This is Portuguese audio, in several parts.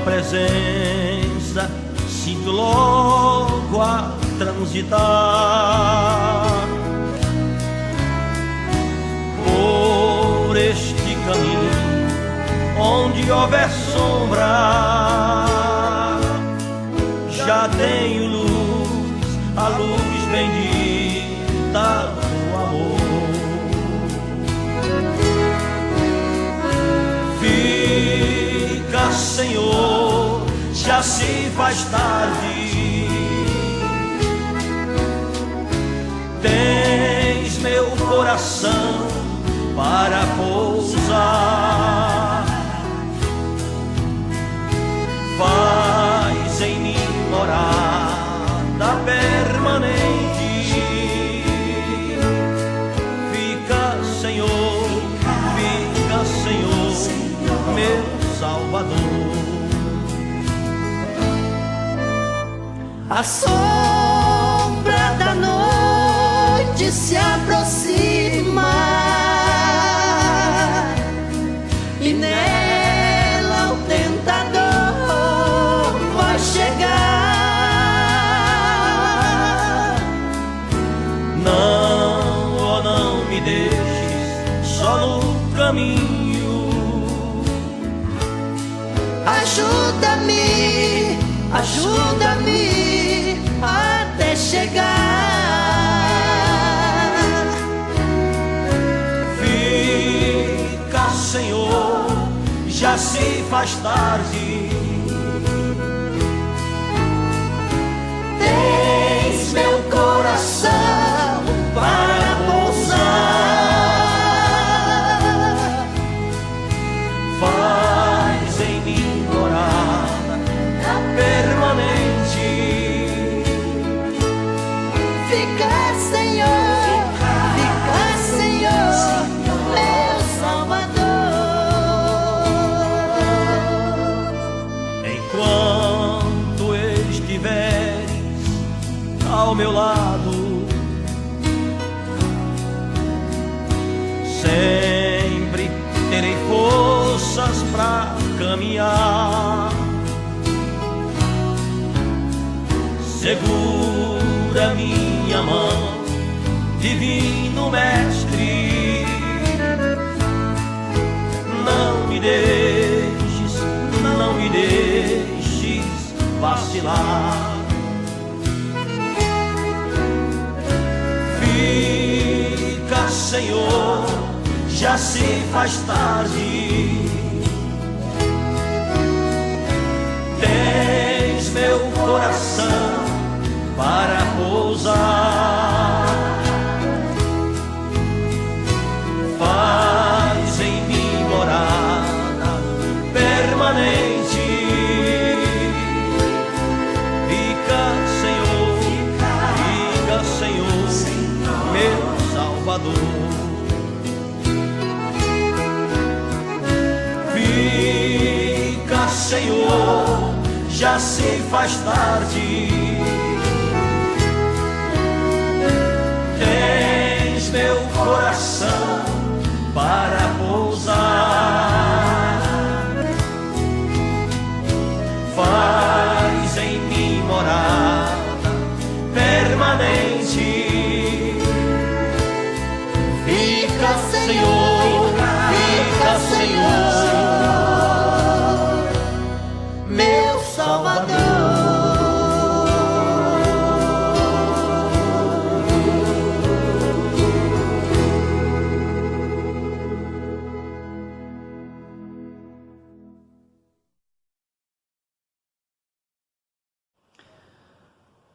presença sinto logo a transitar por este caminho onde houver sombra. Já tenho luz, a luz bendita do amor. Fica, Senhor, já se faz tarde. Tens meu coração para pousar. Faz em mim morada permanente. Fica, Senhor, meu Salvador. A sombra da noite se aproxima e nela o tentador vai chegar. Não, oh, não me deixes só no caminho. Ajuda-me, ajuda-me até chegar. Fica, Senhor, já se faz tarde. Tens meu coração para pousar. Faz em mim morada permanente. Fica, Senhor, meu Salvador. Enquanto estiveres ao meu lado, sempre terei forças pra caminhar. Segura minha mão, divino mestre. Não me deixes vacilar. Fica, Senhor, já se faz tarde. Tens meu coração para pousar. Faz em mim morada permanente. Fica, Senhor, meu Salvador. Fica, Senhor, já se faz tarde. Tens meu coração para pousar. Faz em mim morada permanente. Fica, Senhor, meu Salvador.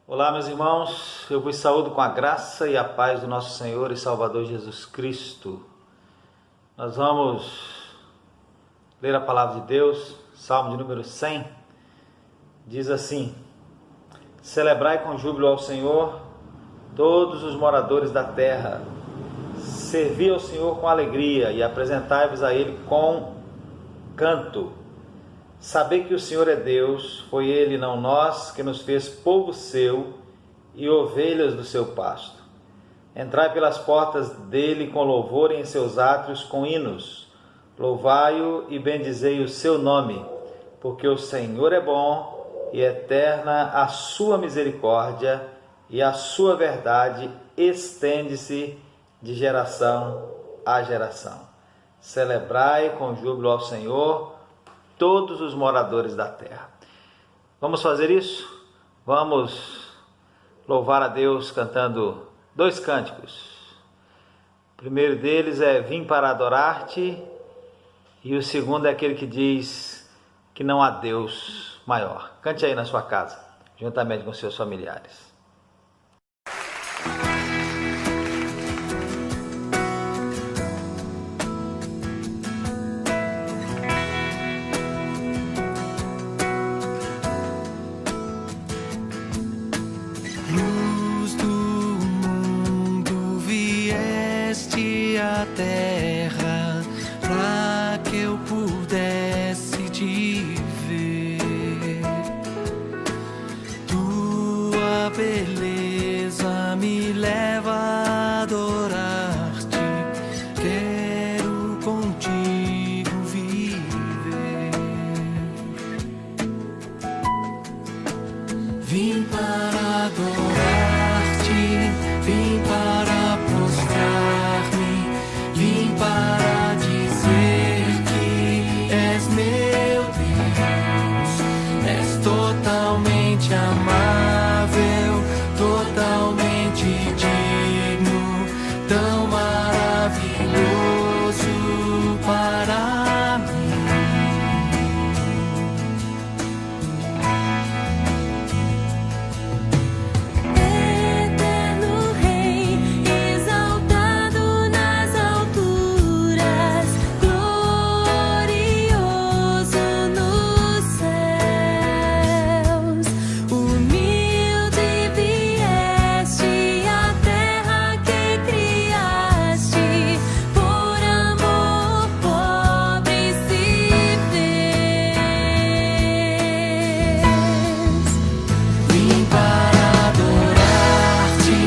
Olá, meus irmãos, eu vos saúdo com a graça e a paz do nosso Senhor e Salvador Jesus Cristo. Nós vamos ler a palavra de Deus, Salmo de número 100, diz assim: celebrai com júbilo ao Senhor todos os moradores da terra, servi ao Senhor com alegria e apresentai-vos a Ele com canto. Sabei que o Senhor é Deus, foi Ele, não nós, que nos fez povo seu e ovelhas do seu pasto. Entrai pelas portas dele com louvor e em seus átrios com hinos. Louvai-o e bendizei o seu nome. porque o Senhor é bom e eterna a sua misericórdia, e a sua verdade estende-se de geração a geração. Celebrai com júbilo ao Senhor todos os moradores da terra. Vamos fazer isso? Vamos louvar a Deus cantando 2 cânticos. O primeiro deles é Vim para adorar-te, e o segundo é aquele que diz que não há Deus maior. Cante aí na sua casa, juntamente com seus familiares. A terra para que eu pudesse te ver. Tua beleza me leva a adorar-te. Quero contigo viver. Vim para adorar-te, vim para prostrar-me. Vim para dizer que és meu Deus, és totalmente amável, totalmente digno, tão maravilhoso para mim. Eterno Rei, exaltado nas alturas, glorioso nos céus, humilde vieste à terra que criaste, por amor pobre se fez. Vim para adorar-te,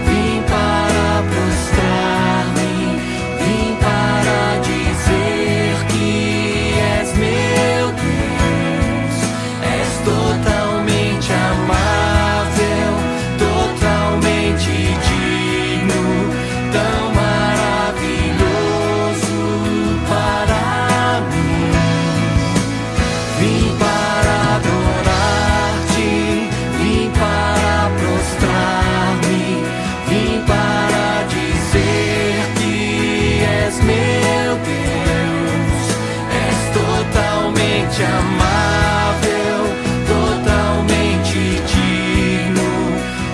vim para prostrar-me, vim para dizer que és meu Deus, és totalmente amável, totalmente digno, tão maravilhoso para mim. Vim para adorar-te, vim para prostrar-me, vim para dizer que és meu Deus, és totalmente amável, totalmente digno,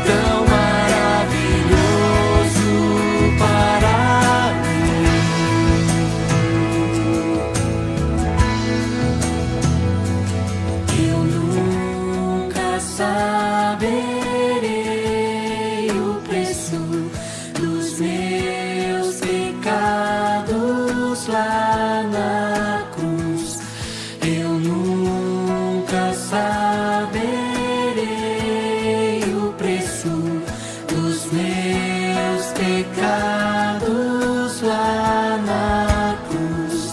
tão maravilhoso para mim. Eu nunca saberei o preço dos meus pecados lá na cruz. Eu nunca saberei o preço dos meus pecados lá na cruz.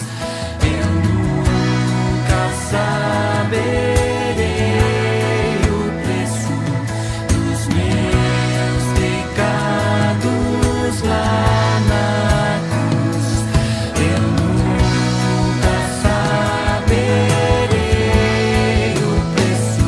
Eu nunca saberei o preço dos meus pecados lá na cruz. Eu nunca saberei o preço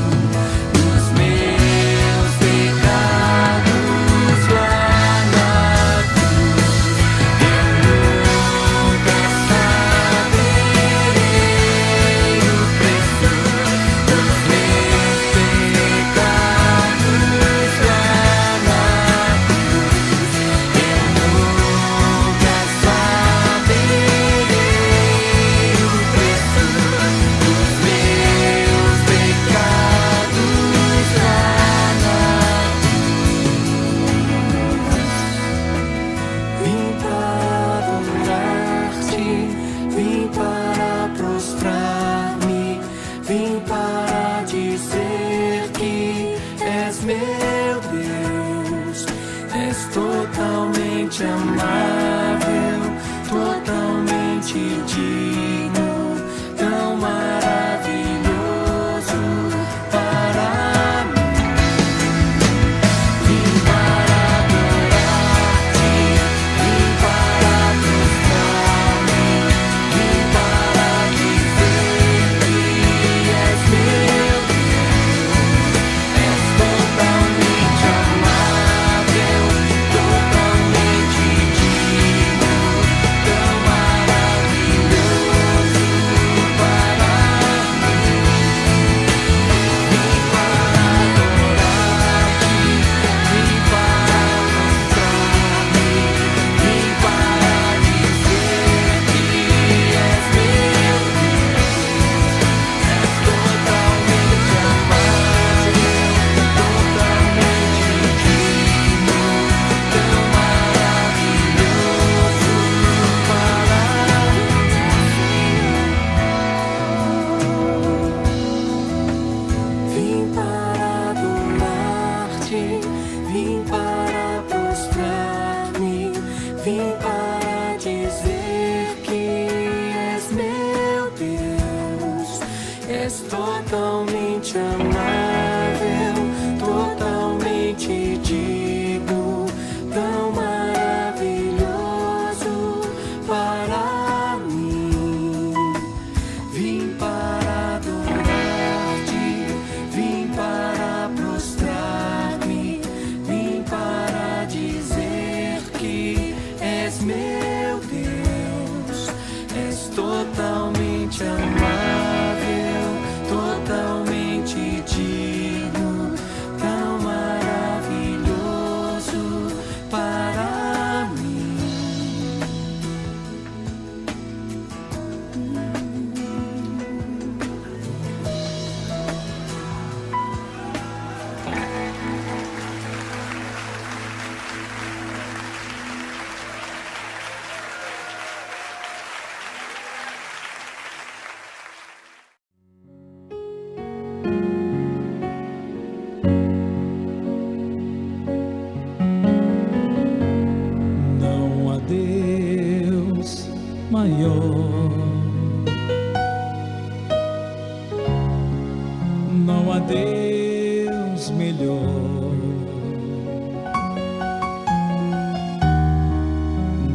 És totalmente amável, totalmente digno, tão maravilhoso para mim. Vim para adorar-te, vim para prostrar-me, vim para dizer que és meu Deus, és totalmente amável, totalmente digno, tão maravilhoso para mim. Não há Deus maior, não há Deus melhor,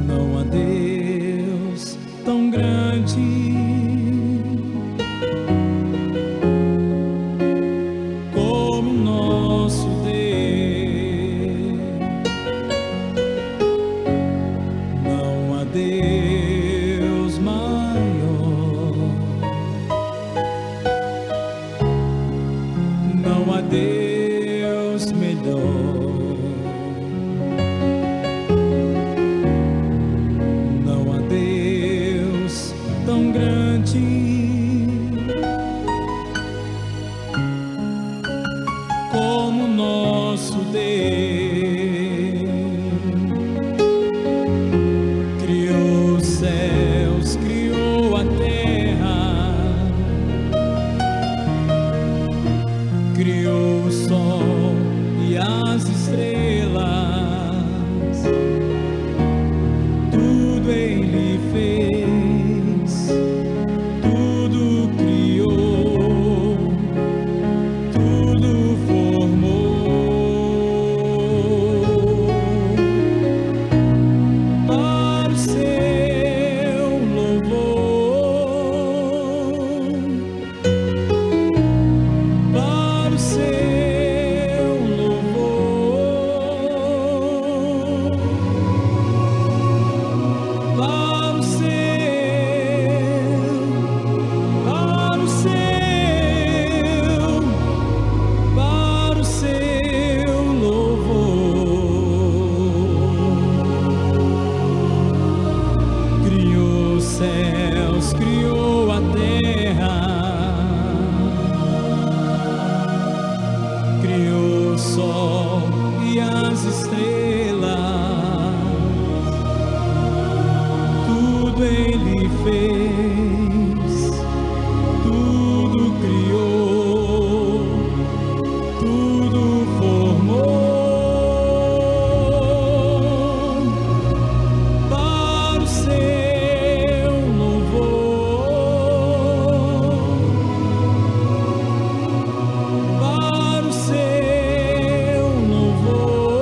não há Deus tão grande como nosso Deus. Não há Deus maior, não há Deus melhor, não há Deus tão grande como nosso Deus. Criou os céus, criou a terra, criou o sol e as estrelas, tudo Ele fez, tudo criou, tudo formou para o seu louvor, para o seu louvor, para o seu, para o seu, para o seu louvor. Criou os céus, criou a terra, criou o sol e as estrelas, tudo Ele fez, tudo criou, tudo formou para o seu louvor, para o seu louvor,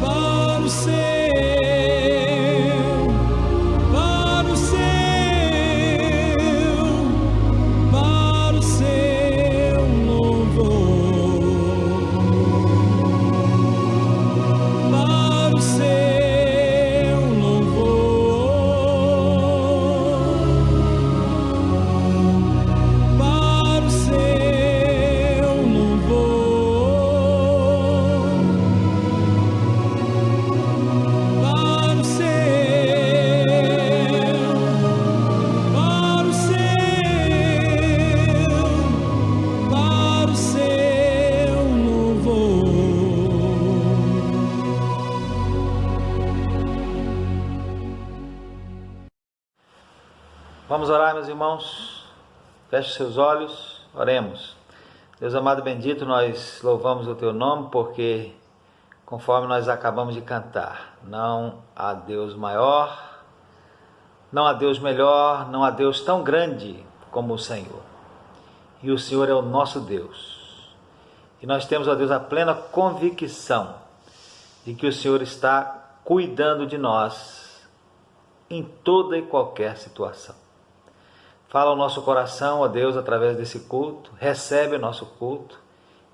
para o seu, para o seu, para o seu louvor, para o seu louvor, para o seu louvor, para o seu louvor. Vamos orar, meus irmãos. Feche seus olhos, oremos. Deus amado e bendito, nós louvamos o Teu nome porque, conforme nós acabamos de cantar, não há Deus maior, Não há Deus melhor, não há Deus tão grande como o Senhor. E o Senhor é o nosso Deus. E nós temos, ó Deus, a plena convicção de que o Senhor está cuidando de nós em toda e qualquer situação. Fala ao nosso coração, ó Deus, através desse culto, recebe o nosso culto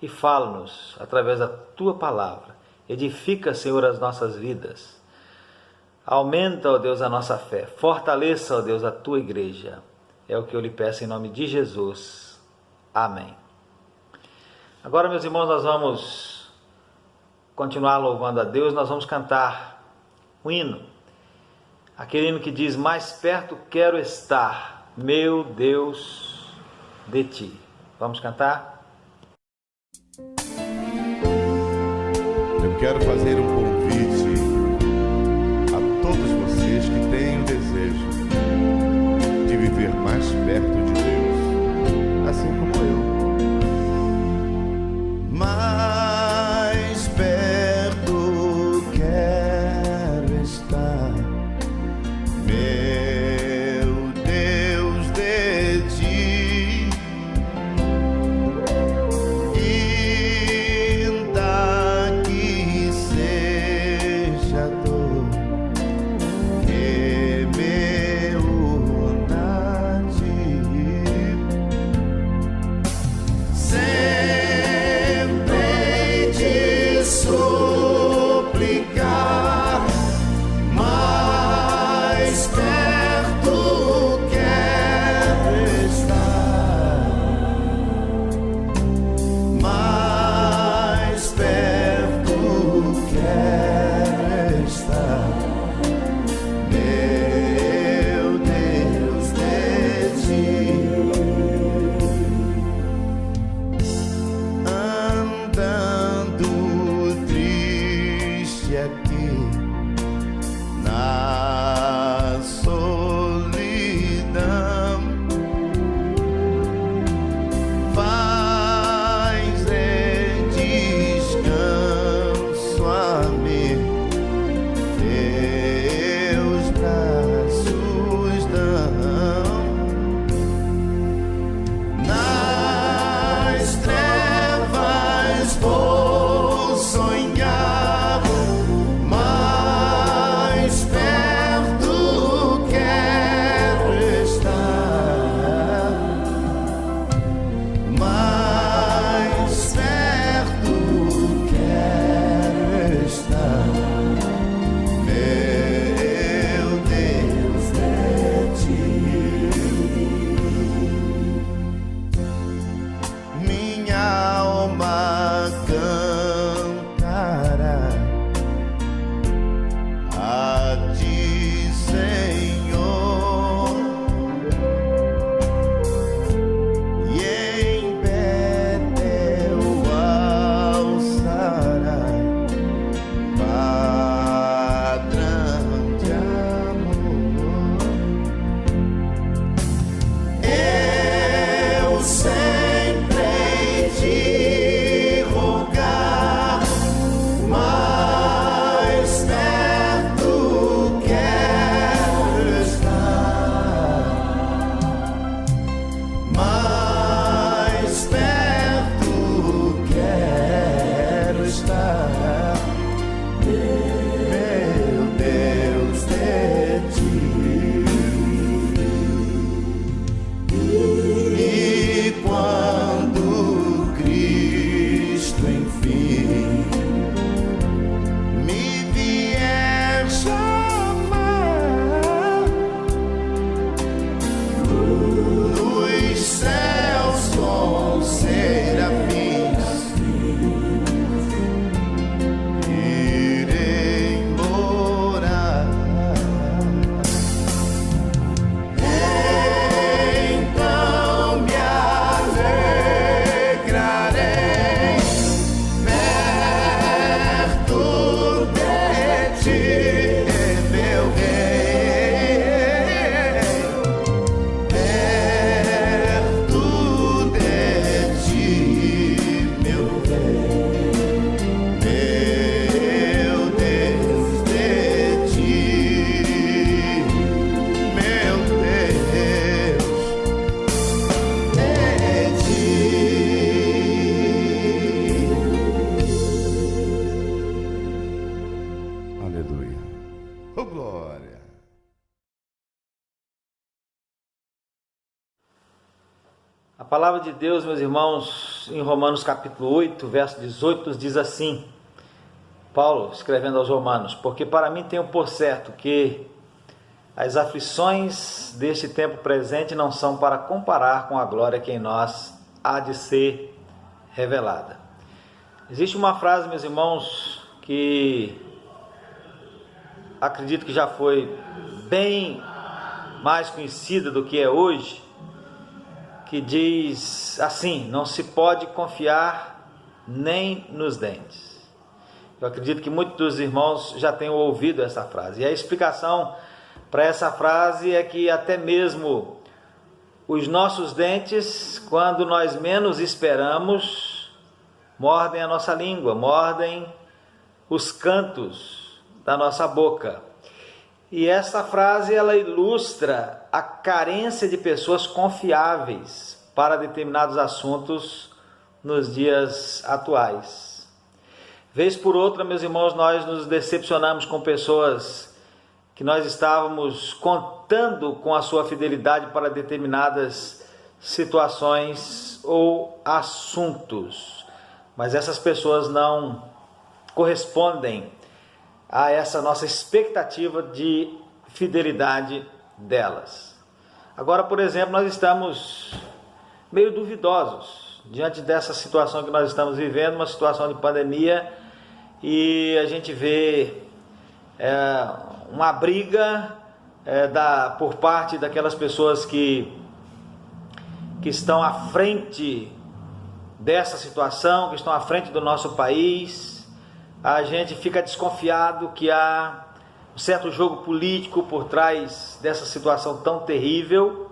e fala-nos através da Tua palavra. Edifica, Senhor, as nossas vidas. Aumenta, ó Deus, a nossa fé. Fortaleça, ó Deus, a Tua igreja. É o que eu lhe peço em nome de Jesus. Amém. Agora, meus irmãos, nós vamos continuar louvando a Deus. Nós vamos cantar um hino. Aquele hino que diz: mais perto quero estar, meu Deus, de Ti. Vamos cantar? Eu quero fazer um convite a todos vocês que têm o desejo de viver mais perto de Deus, assim como eu. Mais perto quero estar, meu Deus, de Ti, ainda que seja A palavra de Deus, meus irmãos, em Romanos capítulo 8, verso 18, nos diz assim, Paulo escrevendo aos Romanos: porque para mim tenho por certo que as aflições deste tempo presente não são para comparar com a glória que em nós há de ser revelada. Existe uma frase, meus irmãos, que acredito que já foi bem mais conhecida do que é hoje, que diz assim: não se pode confiar nem nos dentes. Eu acredito que muitos dos irmãos já tenham ouvido essa frase. E a explicação para essa frase é que até mesmo os nossos dentes, quando nós menos esperamos, mordem a nossa língua, mordem os cantos da nossa boca. E essa frase, ela ilustra a carência de pessoas confiáveis para determinados assuntos nos dias atuais. Vez por outra, meus irmãos, nós nos decepcionamos com pessoas que nós estávamos contando com a sua fidelidade para determinadas situações ou assuntos, mas essas pessoas não correspondem a essa nossa expectativa de fidelidade delas. Agora, por exemplo, nós estamos meio duvidosos diante dessa situação que nós estamos vivendo, uma situação de pandemia, e a gente vê uma briga por parte daquelas pessoas que estão à frente dessa situação, que estão à frente do nosso país. A gente fica desconfiado que há um certo jogo político por trás dessa situação tão terrível,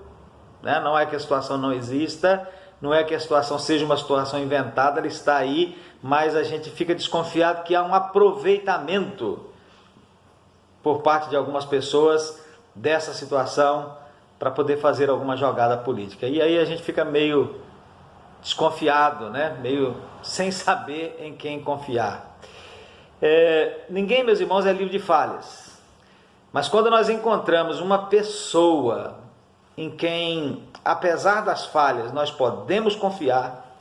né? Não é que a situação não exista, não é que a situação seja uma situação inventada, ela está aí, mas a gente fica desconfiado que há um aproveitamento por parte de algumas pessoas dessa situação para poder fazer alguma jogada política. E aí a gente fica meio desconfiado, né? Meio sem saber em quem confiar. Ninguém, meus irmãos, é livre de falhas, mas quando nós encontramos uma pessoa em quem, apesar das falhas, nós podemos confiar,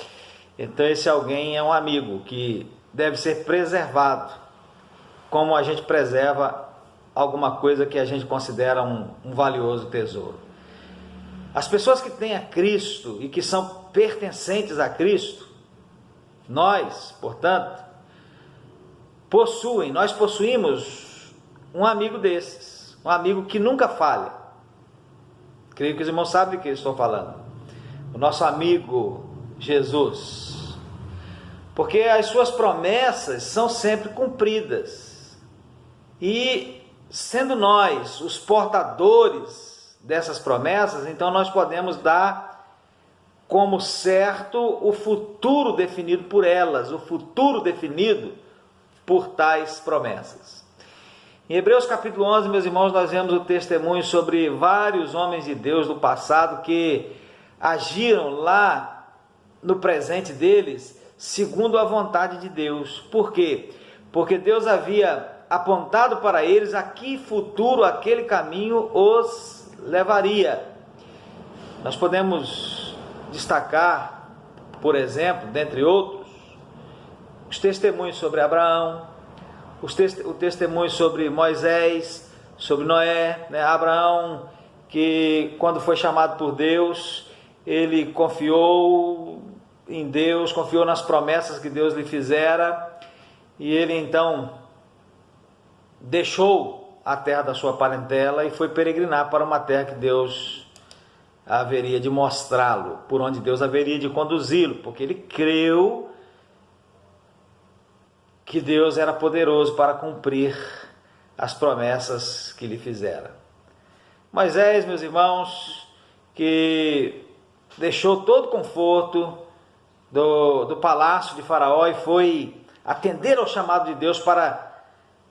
então esse alguém é um amigo que deve ser preservado, como a gente preserva alguma coisa que a gente considera um valioso tesouro. As pessoas que têm a Cristo e que são pertencentes a Cristo, nós, portanto, nós possuímos um amigo desses, um amigo que nunca falha. Creio que os irmãos sabem do que eu estou falando. O nosso amigo Jesus. Porque as suas promessas são sempre cumpridas. E sendo nós os portadores dessas promessas, então nós podemos dar como certo o futuro definido por elas, o futuro definido por tais promessas. Em Hebreus capítulo 11, meus irmãos, nós vemos o testemunho sobre vários homens de Deus do passado que agiram lá no presente deles segundo a vontade de Deus. Por quê? Porque Deus havia apontado para eles a que futuro aquele caminho os levaria. Nós podemos destacar, por exemplo, dentre outros, os testemunhos sobre Abraão, o testemunho sobre Moisés, sobre Noé, né? Abraão, que quando foi chamado por Deus, ele confiou em Deus, confiou nas promessas que Deus lhe fizera, e ele então deixou a terra da sua parentela e foi peregrinar para uma terra que Deus haveria de mostrá-lo, por onde Deus haveria de conduzi-lo, porque ele creu que Deus era poderoso para cumprir as promessas que lhe fizera. Moisés, meus irmãos, que deixou todo o conforto do palácio de Faraó e foi atender ao chamado de Deus para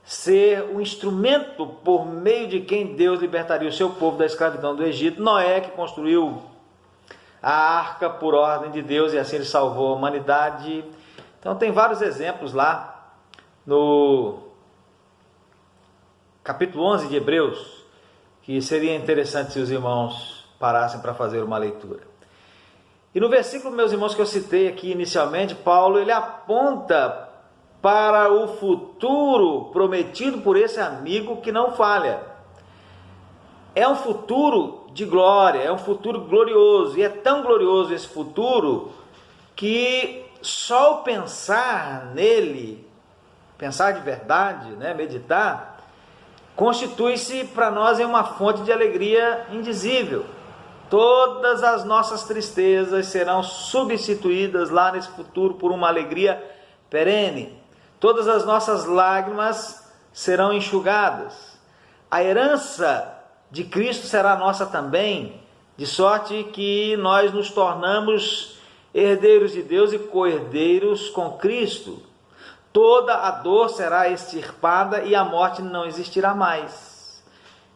ser o instrumento por meio de quem Deus libertaria o seu povo da escravidão do Egito. Noé, que construiu a arca por ordem de Deus e assim ele salvou a humanidade. Então tem vários exemplos lá no capítulo 11 de Hebreus, que seria interessante se os irmãos parassem para fazer uma leitura. E no versículo, meus irmãos, que eu citei aqui inicialmente, Paulo ele aponta para o futuro prometido por esse amigo que não falha. É um futuro de glória, é um futuro glorioso, e é tão glorioso esse futuro que só o pensar nele, pensar de verdade, meditar, constitui-se para nós em uma fonte de alegria indizível. Todas as nossas tristezas serão substituídas lá nesse futuro por uma alegria perene. Todas as nossas lágrimas serão enxugadas. A herança de Cristo será nossa também, de sorte que nós nos tornamos herdeiros de Deus e co-herdeiros com Cristo. Toda a dor será extirpada e a morte não existirá mais.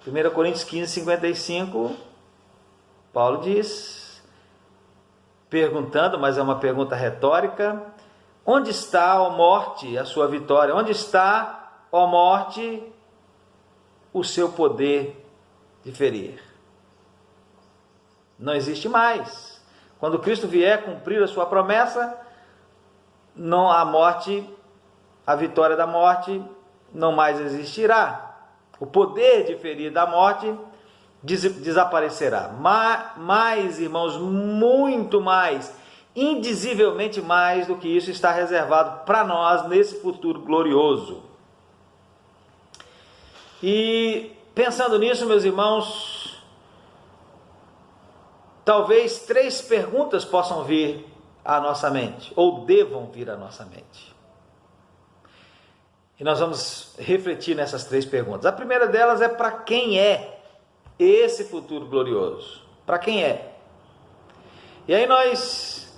1 Coríntios 15, 55, Paulo diz, perguntando, mas é uma pergunta retórica: onde está, ó morte, a sua vitória? Onde está, ó morte, o seu poder de ferir? Não existe mais. Quando Cristo vier cumprir a sua promessa, não há morte, a vitória da morte não mais existirá. O poder de ferir da morte desaparecerá. Mais, irmãos, muito mais, indizivelmente mais do que isso está reservado para nós nesse futuro glorioso. E pensando nisso, meus irmãos, talvez 3 perguntas possam vir à nossa mente, ou devam vir à nossa mente. E nós vamos refletir nessas 3 perguntas. A primeira delas é: para quem é esse futuro glorioso? Para quem é? E aí nós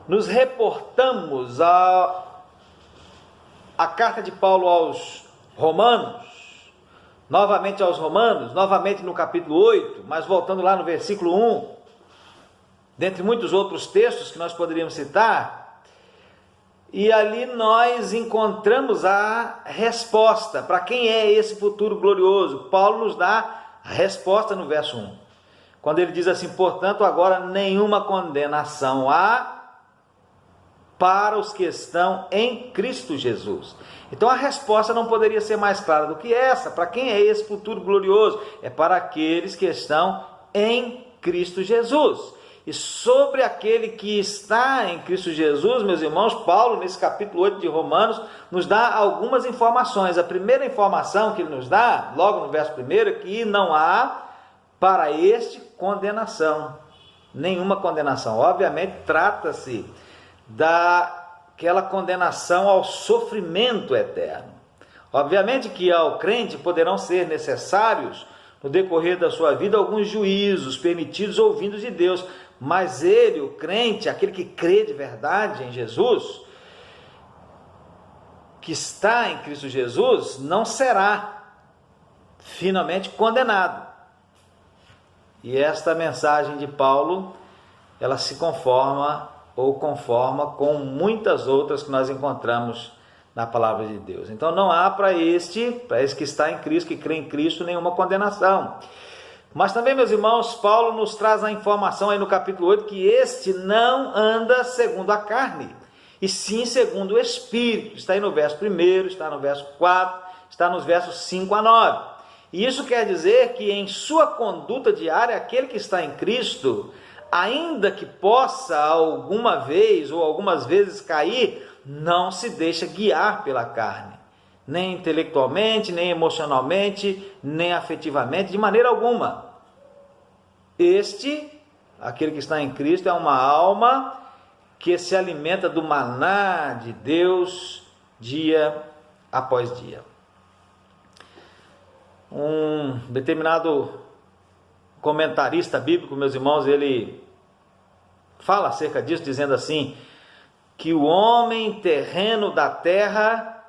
nos reportamos à carta de Paulo aos Romanos, novamente aos Romanos, novamente no capítulo 8, mas voltando lá no versículo 1, dentre muitos outros textos que nós poderíamos citar. E ali nós encontramos a resposta. Para quem é esse futuro glorioso? Paulo nos dá a resposta no verso 1. Quando ele diz assim: portanto, agora nenhuma condenação há para os que estão em Cristo Jesus. Então a resposta não poderia ser mais clara do que essa. Para quem é esse futuro glorioso? É para aqueles que estão em Cristo Jesus. E sobre aquele que está em Cristo Jesus, meus irmãos, Paulo, nesse capítulo 8 de Romanos, nos dá algumas informações. A primeira informação que ele nos dá, logo no verso 1, é que não há para este condenação, nenhuma condenação. Obviamente, trata-se daquela condenação ao sofrimento eterno. Obviamente que ao crente poderão ser necessários, no decorrer da sua vida, alguns juízos permitidos ou vindos de Deus, mas ele, o crente, aquele que crê de verdade em Jesus, que está em Cristo Jesus, não será finalmente condenado. E esta mensagem de Paulo, ela se conforma com muitas outras que nós encontramos na palavra de Deus. Então não há para esse que está em Cristo, que crê em Cristo, nenhuma condenação. Mas também, meus irmãos, Paulo nos traz a informação aí no capítulo 8 que este não anda segundo a carne, e sim segundo o Espírito. Está aí no verso 1, está no verso 4, está nos versos 5 a 9. E isso quer dizer que em sua conduta diária, aquele que está em Cristo, ainda que possa alguma vez ou algumas vezes cair, não se deixa guiar pela carne, nem intelectualmente, nem emocionalmente, nem afetivamente, de maneira alguma. Aquele que está em Cristo, é uma alma que se alimenta do maná de Deus dia após dia. Um determinado comentarista bíblico, meus irmãos, ele fala acerca disso, dizendo assim, que o homem terreno da terra,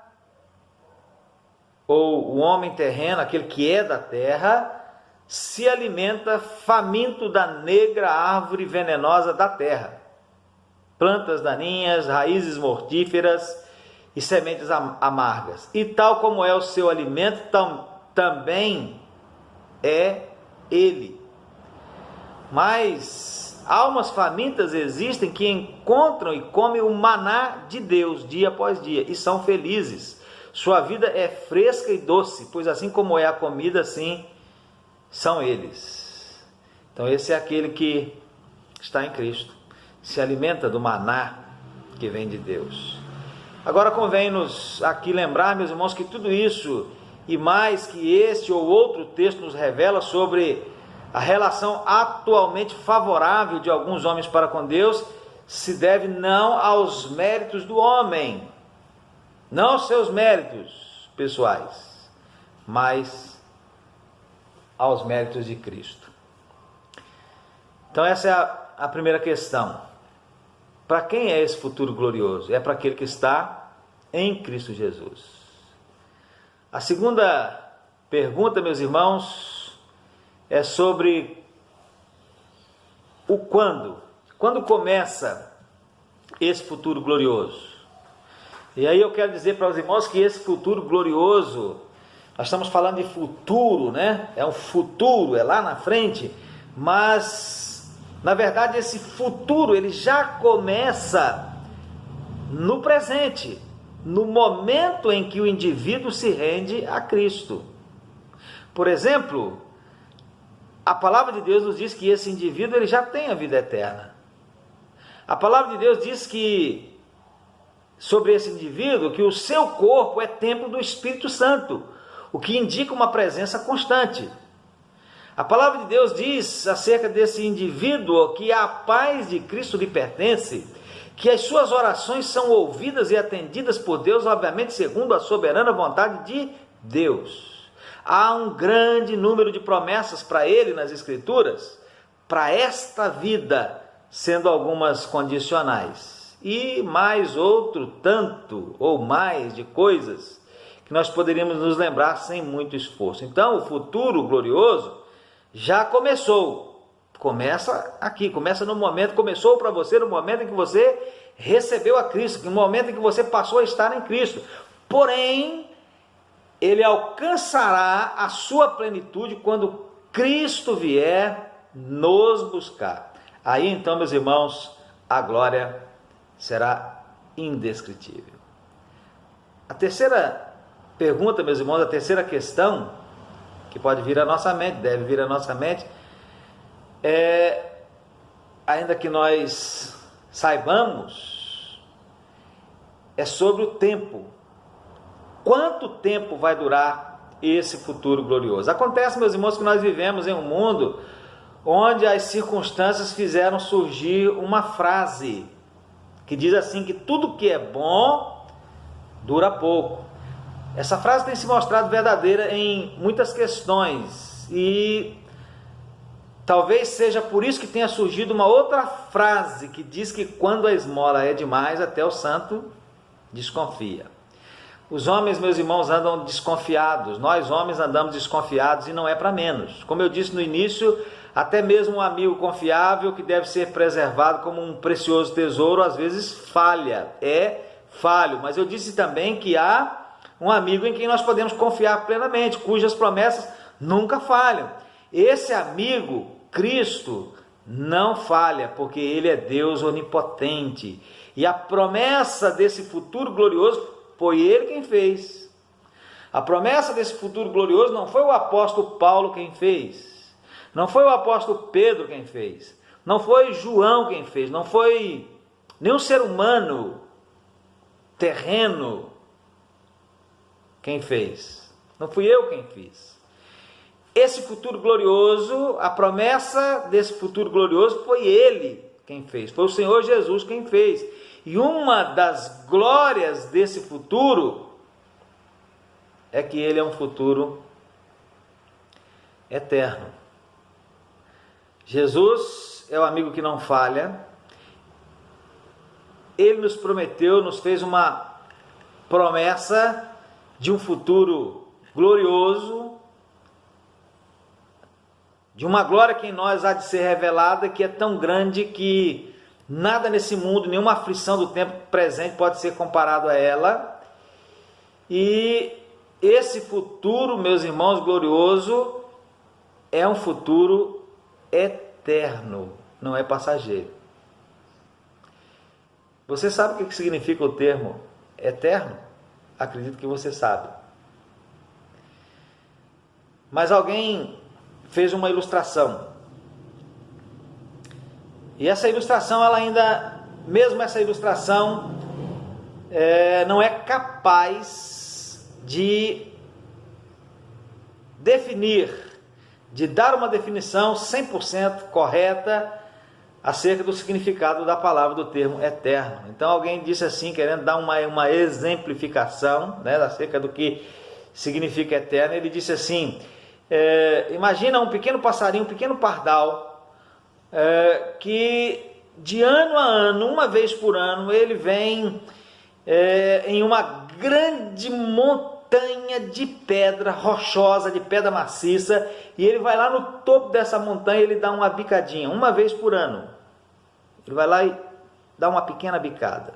ou o homem terreno, aquele que é da terra, se alimenta faminto da negra árvore venenosa da terra, plantas daninhas, raízes mortíferas e sementes amargas. E tal como é o seu alimento, também é ele. Mas almas famintas existem que encontram e comem o maná de Deus dia após dia e são felizes. Sua vida é fresca e doce, pois assim como é a comida, assim são eles. Então esse é aquele que está em Cristo, se alimenta do maná que vem de Deus. Agora convém-nos aqui lembrar, meus irmãos, que tudo isso e mais que este ou outro texto nos revela sobre a relação atualmente favorável de alguns homens para com Deus se deve não aos méritos do homem, não aos seus méritos pessoais, mas aos méritos de Cristo. Então essa é a primeira questão. Para quem é esse futuro glorioso? É para aquele que está em Cristo Jesus. A segunda pergunta, meus irmãos, é sobre o quando. Quando começa esse futuro glorioso? E aí eu quero dizer para os irmãos que esse futuro glorioso, nós estamos falando de futuro, né? É um futuro, é lá na frente, mas na verdade esse futuro ele já começa no presente, no momento em que o indivíduo se rende a Cristo. Por exemplo, a palavra de Deus nos diz que esse indivíduo ele já tem a vida eterna. A palavra de Deus diz que sobre esse indivíduo que o seu corpo é templo do Espírito Santo, o que indica uma presença constante. A palavra de Deus diz acerca desse indivíduo que a paz de Cristo lhe pertence, que as suas orações são ouvidas e atendidas por Deus, obviamente segundo a soberana vontade de Deus. Há um grande número de promessas para ele nas Escrituras, para esta vida, sendo algumas condicionais, e mais outro tanto ou mais de coisas que nós poderíamos nos lembrar sem muito esforço. Então o futuro glorioso já começou, começa aqui, começa no momento, começou para você no momento em que você recebeu a Cristo, no momento em que você passou a estar em Cristo. Porém, ele alcançará a sua plenitude quando Cristo vier nos buscar. Aí então, meus irmãos, a glória será indescritível. A terceira pergunta, meus irmãos, a terceira questão que pode vir à nossa mente, deve vir à nossa mente, ainda que nós saibamos, é sobre o tempo. Quanto tempo vai durar esse futuro glorioso? Acontece, meus irmãos, que nós vivemos em um mundo onde as circunstâncias fizeram surgir uma frase que diz assim, que tudo que é bom dura pouco. Essa frase tem se mostrado verdadeira em muitas questões e talvez seja por isso que tenha surgido uma outra frase que diz que quando a esmola é demais, até o santo desconfia. Os homens, meus irmãos, andam desconfiados, nós homens andamos desconfiados e não é para menos. Como eu disse no início, até mesmo um amigo confiável que deve ser preservado como um precioso tesouro, às vezes falha, é falho. Mas eu disse também que há um amigo em quem nós podemos confiar plenamente, cujas promessas nunca falham. Esse amigo, Cristo, não falha, porque Ele é Deus onipotente. E a promessa desse futuro glorioso foi Ele quem fez. A promessa desse futuro glorioso não foi o apóstolo Paulo quem fez. Não foi o apóstolo Pedro quem fez. Não foi João quem fez. Não foi nenhum ser humano terreno quem fez. Não fui eu quem fiz. Esse futuro glorioso, a promessa desse futuro glorioso foi Ele quem fez. Foi o Senhor Jesus quem fez. E uma das glórias desse futuro é que Ele é um futuro eterno. Jesus é o amigo que não falha. Ele nos prometeu, nos fez uma promessa de um futuro glorioso, de uma glória que em nós há de ser revelada, que é tão grande que nada nesse mundo, nenhuma aflição do tempo presente pode ser comparado a ela. E esse futuro, meus irmãos, glorioso, é um futuro eterno. não é passageiro. Você sabe o que significa o termo eterno? Acredito que você sabe. Mas alguém fez uma ilustração. E essa ilustração, ela ainda, mesmo essa ilustração, não é capaz de definir, de dar uma definição 100% correta acerca do significado da palavra, do termo eterno. Então alguém disse assim, querendo dar uma exemplificação, né, acerca do que significa eterno. Ele disse assim, imagina um pequeno passarinho, um pequeno pardal, que de ano a ano, uma vez por ano, ele vem em uma grande montanha de pedra rochosa, de pedra maciça, e ele vai lá no topo dessa montanha e ele dá uma bicadinha, uma vez por ano. Ele vai lá e dá uma pequena bicada.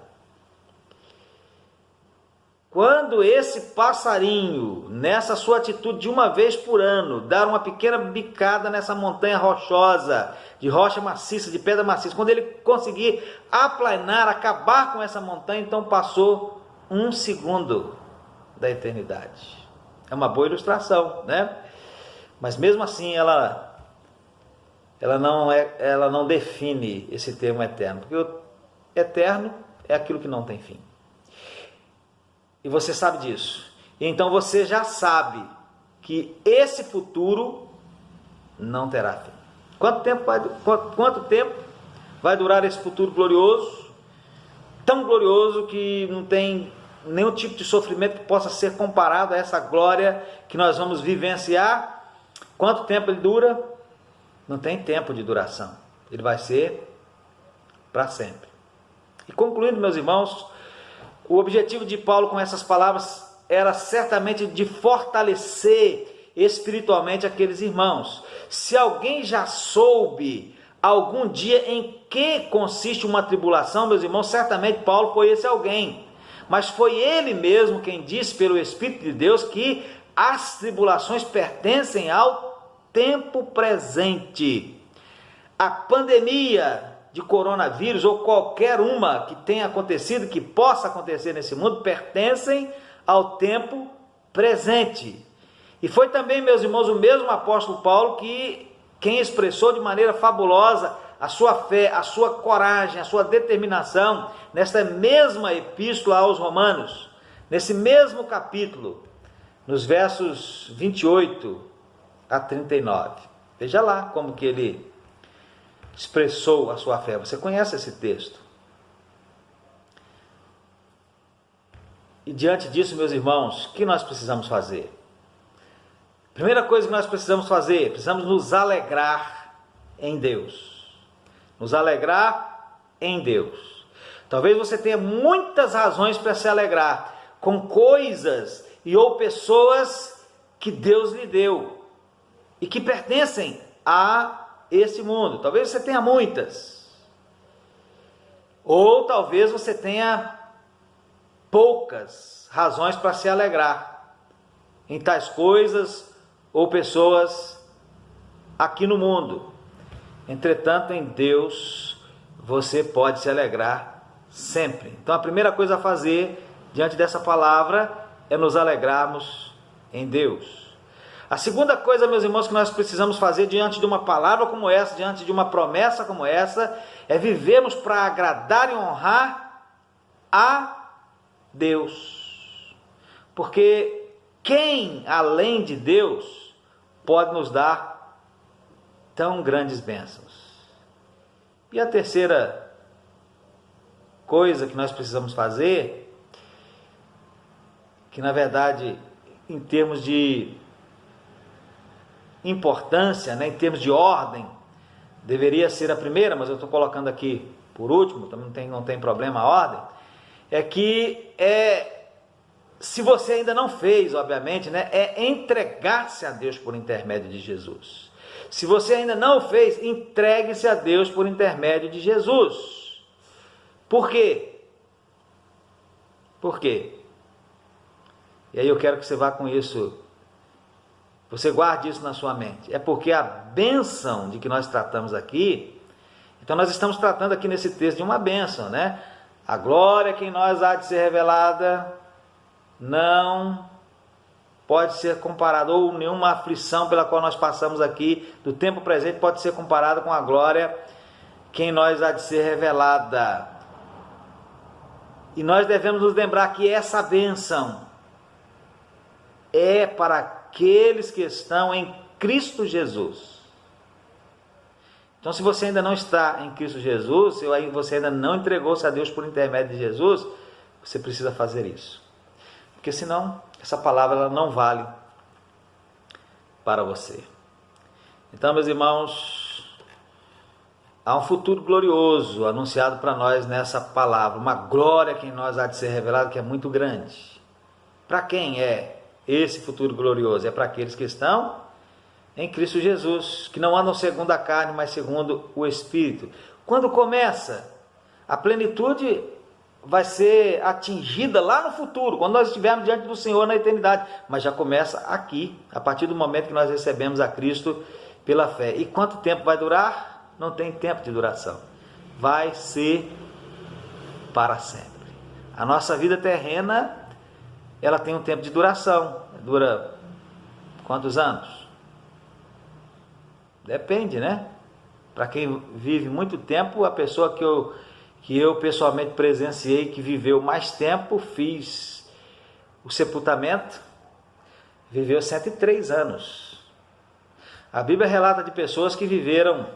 Quando esse passarinho, nessa sua atitude de uma vez por ano, dar uma pequena bicada nessa montanha rochosa, de rocha maciça, de pedra maciça, quando ele conseguir aplanar, acabar com essa montanha, então passou 1 segundo da eternidade. É uma boa ilustração, né? Mas mesmo assim ela não define esse termo eterno, porque o eterno é aquilo que não tem fim. E você sabe disso. Então você já sabe que esse futuro não terá fim. Quanto tempo vai durar esse futuro glorioso? Tão glorioso que não tem nenhum tipo de sofrimento que possa ser comparado a essa glória que nós vamos vivenciar. Quanto tempo ele dura? Não tem tempo de duração. Ele vai ser para sempre. E concluindo, meus irmãos, o objetivo de Paulo com essas palavras era certamente de fortalecer espiritualmente aqueles irmãos. Se alguém já soube algum dia em que consiste uma tribulação, meus irmãos, certamente Paulo foi esse alguém. Mas foi ele mesmo quem disse pelo Espírito de Deus que as tribulações pertencem ao tempo presente. A pandemia de coronavírus ou qualquer uma que tenha acontecido, que possa acontecer nesse mundo, pertencem ao tempo presente. E foi também, meus irmãos, o mesmo apóstolo Paulo quem expressou de maneira fabulosa a sua fé, a sua coragem, a sua determinação nesta mesma epístola aos Romanos, nesse mesmo capítulo, nos versos 28 a 39. Veja lá como que ele expressou a sua fé. Você conhece esse texto. E diante disso, meus irmãos, o que nós precisamos fazer? Primeira coisa que nós precisamos fazer, precisamos nos alegrar em Deus. Nos alegrar em Deus. Talvez você tenha muitas razões para se alegrar com coisas e ou pessoas que Deus lhe deu e que pertencem a esse mundo. Talvez você tenha muitas. Ou talvez você tenha poucas razões para se alegrar em tais coisas ou pessoas aqui no mundo. Entretanto, em Deus você pode se alegrar sempre. Então a primeira coisa a fazer diante dessa palavra é nos alegrarmos em Deus. A segunda coisa, meus irmãos, que nós precisamos fazer diante de uma palavra como essa, diante de uma promessa como essa, é vivermos para agradar e honrar a Deus. Porque quem, além de Deus, pode nos dar tão grandes bênçãos? E a terceira coisa que nós precisamos fazer, que na verdade, em termos de importância, né, em termos de ordem, deveria ser a primeira, mas eu estou colocando aqui por último, também não tem problema a ordem, é que se você ainda não fez, obviamente, né, é entregar-se a Deus por intermédio de Jesus. Se você ainda não fez, entregue-se a Deus por intermédio de Jesus. Por quê? Por quê? E aí eu quero que você vá com isso, você guarde isso na sua mente. É porque a bênção de que nós tratamos aqui Então nós estamos tratando aqui nesse texto de uma bênção, né? A glória que em nós há de ser revelada não pode ser comparada, ou nenhuma aflição pela qual nós passamos aqui do tempo presente pode ser comparada com a glória que em nós há de ser revelada. E nós devemos nos lembrar que essa bênção é para aqueles que estão em Cristo Jesus. Então, se você ainda não está em Cristo Jesus, se você ainda não entregou-se a Deus por intermédio de Jesus, você precisa fazer isso. Porque senão, essa palavra ela não vale para você. Então, meus irmãos, há um futuro glorioso anunciado para nós nessa palavra. Uma glória que em nós há de ser revelada, que é muito grande. Para quem é esse futuro glorioso? É para aqueles que estão em Cristo Jesus, que não andam segundo a carne, mas segundo o Espírito. Quando começa, a plenitude vai ser atingida lá no futuro, quando nós estivermos diante do Senhor na eternidade, mas já começa aqui, a partir do momento que nós recebemos a Cristo pela fé. E quanto tempo vai durar? Não tem tempo de duração, vai ser para sempre. A nossa vida terrena, ela tem um tempo de duração. Dura quantos anos? Depende, né? Para quem vive muito tempo, a pessoa que eu pessoalmente presenciei, que viveu mais tempo, fiz o sepultamento, viveu 103 anos. A Bíblia relata de pessoas que viveram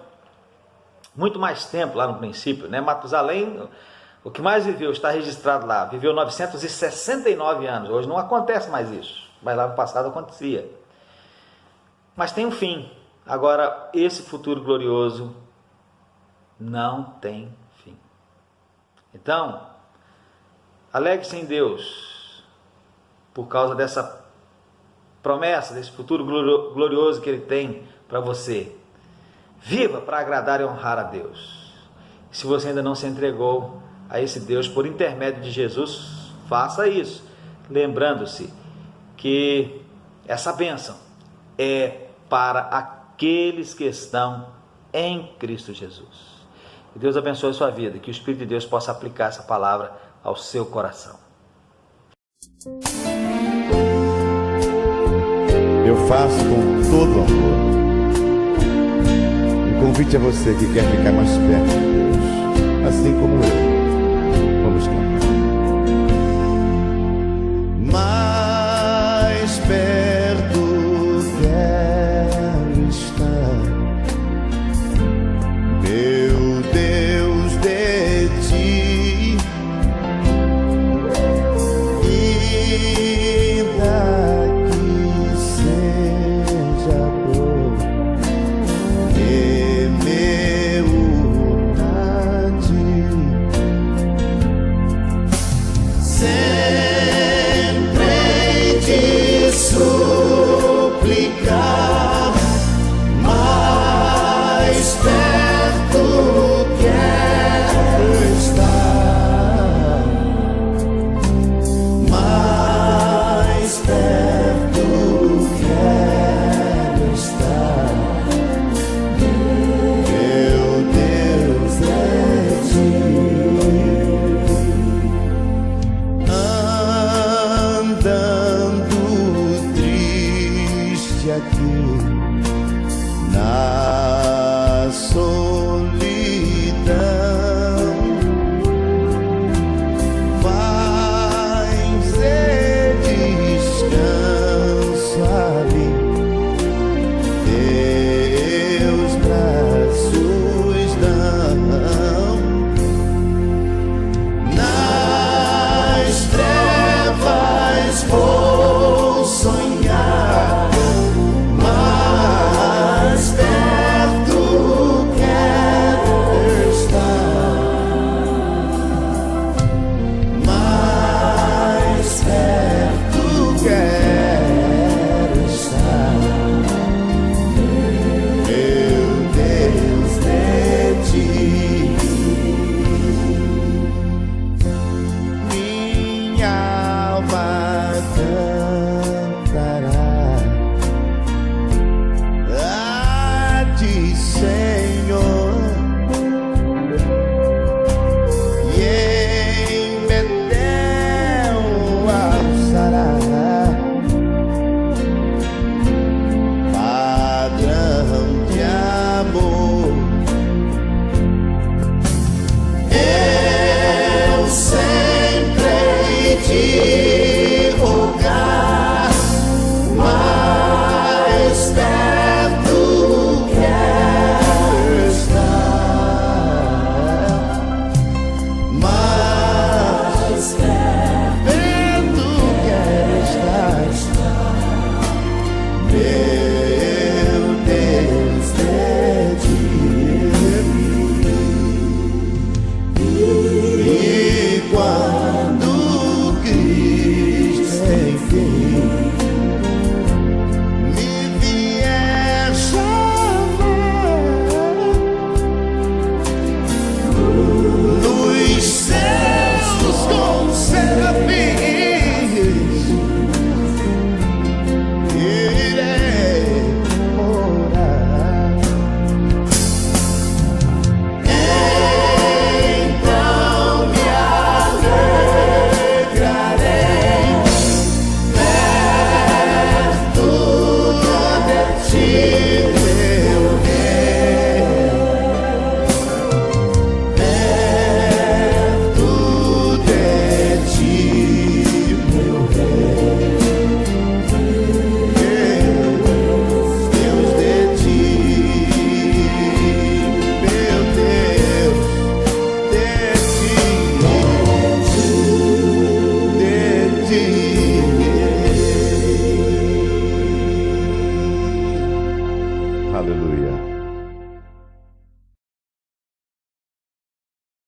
muito mais tempo lá no princípio, né? Matusalém, o que mais viveu, está registrado lá, viveu 969 anos. Hoje não acontece mais isso, mas lá no passado acontecia. Mas tem um fim. Agora, esse futuro glorioso não tem fim. Então, alegre-se em Deus por causa dessa promessa, desse futuro glorioso que Ele tem para você. Viva para agradar e honrar a Deus. Se você ainda não se entregou a esse Deus por intermédio de Jesus, faça isso, lembrando-se que essa bênção é para aqueles que estão em Cristo Jesus. Que Deus abençoe a sua vida, que o Espírito de Deus possa aplicar essa palavra ao seu coração. Eu faço com todo amor um convite a você que quer ficar mais perto de Deus, assim como eu. Vamos cantar. Mais perto quero estar, meu Deus, de ti, ainda que seja dor e meu sempre te suplicar, mais perto quero estar.